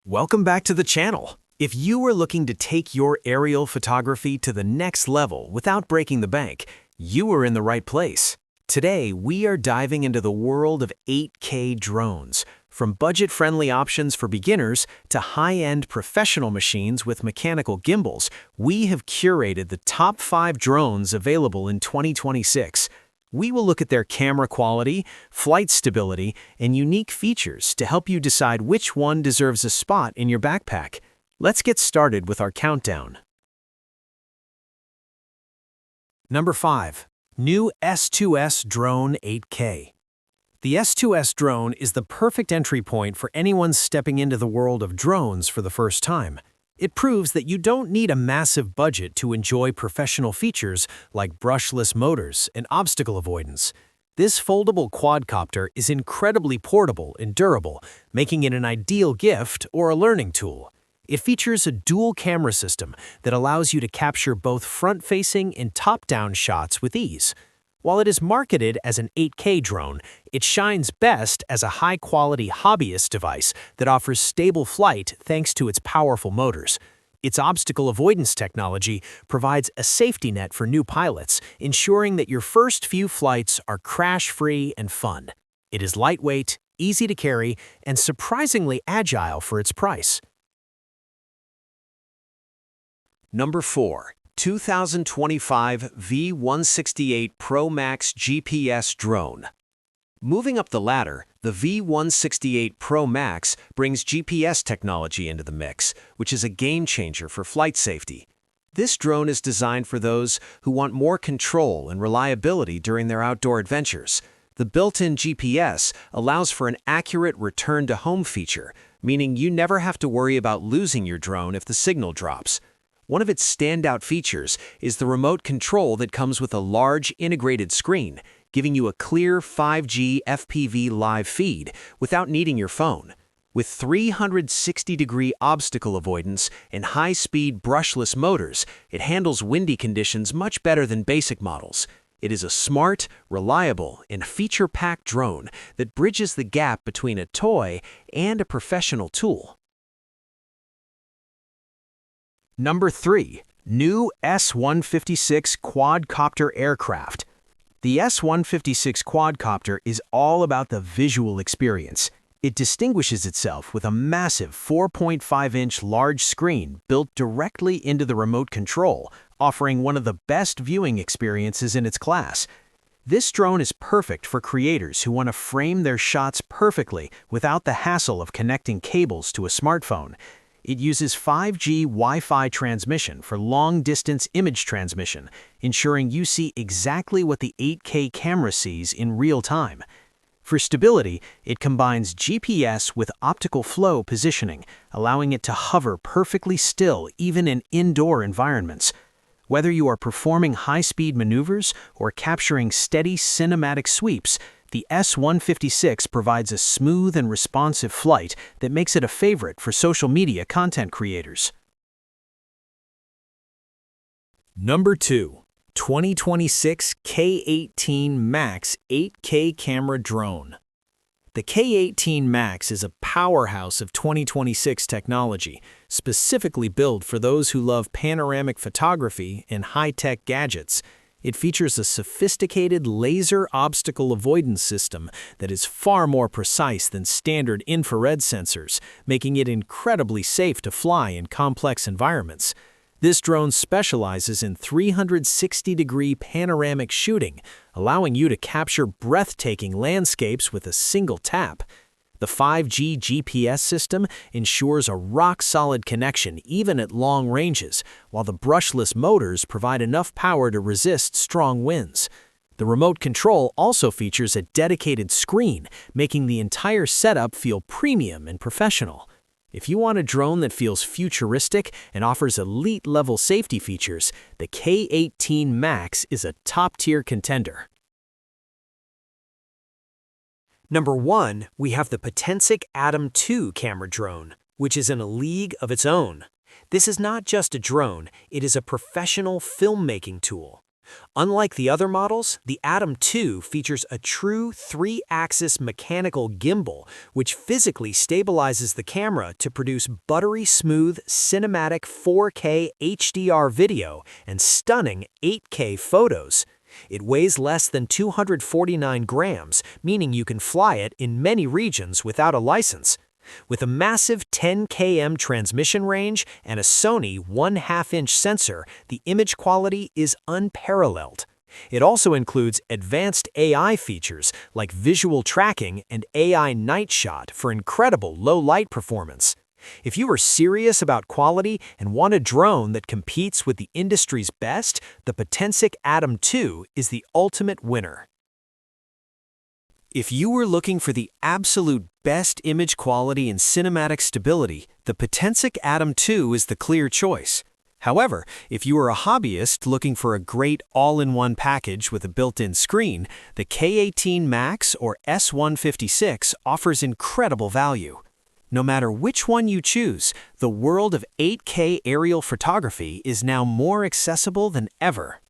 Welcome back to the channel. If you are looking to take your aerial photography to the next level without breaking the bank, you are in the right place. Today, we are diving into the world of 8K drones, from budget-friendly options for beginners to high-end professional machines with mechanical gimbals. We have curated the top 5 drones available in 2026. We will look at their camera quality, flight stability, and unique features to help you decide which one deserves a spot in your backpack. Let's get started with our countdown. Number 5. New S2S Drone 8K. The S2S Drone is the perfect entry point for anyone stepping into the world of drones for the first time. It proves that you don't need a massive budget to enjoy professional features like brushless motors and obstacle avoidance. This foldable quadcopter is incredibly portable and durable, making it an ideal gift or a learning tool. It features a dual camera system that allows you to capture both front-facing and top-down shots with ease. While it is marketed as an 8K drone, it shines best as a high-quality hobbyist device that offers stable flight thanks to its powerful motors. Its obstacle avoidance technology provides a safety net for new pilots, ensuring that your first few flights are crash-free and fun. It is lightweight, easy to carry, and surprisingly agile for its price. Number 4. 2025 V168 Pro MAX GPS Drone. Moving up the ladder, the V168 Pro MAX brings GPS technology into the mix, which is a game-changer for flight safety. This drone is designed for those who want more control and reliability during their outdoor adventures. The built-in GPS allows for an accurate return-to-home feature, meaning you never have to worry about losing your drone if the signal drops. One of its standout features is the remote control that comes with a large integrated screen, giving you a clear 5G FPV live feed without needing your phone. With 360-degree obstacle avoidance and high-speed brushless motors, it handles windy conditions much better than basic models. It is a smart, reliable, and feature-packed drone that bridges the gap between a toy and a professional tool. Number 3. New S156 Quadcopter Aircraft. The S156 Quadcopter is all about the visual experience. It distinguishes itself with a massive 4.5-inch large screen built directly into the remote control, offering one of the best viewing experiences in its class. This drone is perfect for creators who want to frame their shots perfectly without the hassle of connecting cables to a smartphone. It uses 5G Wi-Fi transmission for long-distance image transmission, ensuring you see exactly what the 8K camera sees in real time. For stability, it combines GPS with optical flow positioning, allowing it to hover perfectly still even in indoor environments. Whether you are performing high-speed maneuvers or capturing steady cinematic sweeps, the S156 provides a smooth and responsive flight that makes it a favorite for social media content creators. Number 2. 2026 K18 Max 8K Camera Drone. The K18 Max is a powerhouse of 2026 technology, specifically built for those who love panoramic photography and high-tech gadgets. It features a sophisticated laser obstacle avoidance system that is far more precise than standard infrared sensors, making it incredibly safe to fly in complex environments. This drone specializes in 360-degree panoramic shooting, allowing you to capture breathtaking landscapes with a single tap. The 5G GPS system ensures a rock-solid connection even at long ranges, while the brushless motors provide enough power to resist strong winds. The remote control also features a dedicated screen, making the entire setup feel premium and professional. If you want a drone that feels futuristic and offers elite-level safety features, the K18 Max is a top-tier contender. Number 1, we have the Potensic ATOM 2 camera drone, which is in a league of its own. This is not just a drone, it is a professional filmmaking tool. Unlike the other models, the Atom 2 features a true 3-axis mechanical gimbal, which physically stabilizes the camera to produce buttery smooth cinematic 4K HDR video and stunning 8K photos. It weighs less than 249 grams, meaning you can fly it in many regions without a license. With a massive 10 km transmission range and a Sony 1/2-inch sensor, the image quality is unparalleled. It also includes advanced AI features like visual tracking and AI night shot for incredible low-light performance. If you are serious about quality and want a drone that competes with the industry's best, the Potensic ATOM 2 is the ultimate winner. If you were looking for the absolute best image quality and cinematic stability, the Potensic ATOM 2 is the clear choice. However, if you are a hobbyist looking for a great all-in-one package with a built-in screen, the K18 Max or S156 offers incredible value. No matter which one you choose, the world of 8K aerial photography is now more accessible than ever.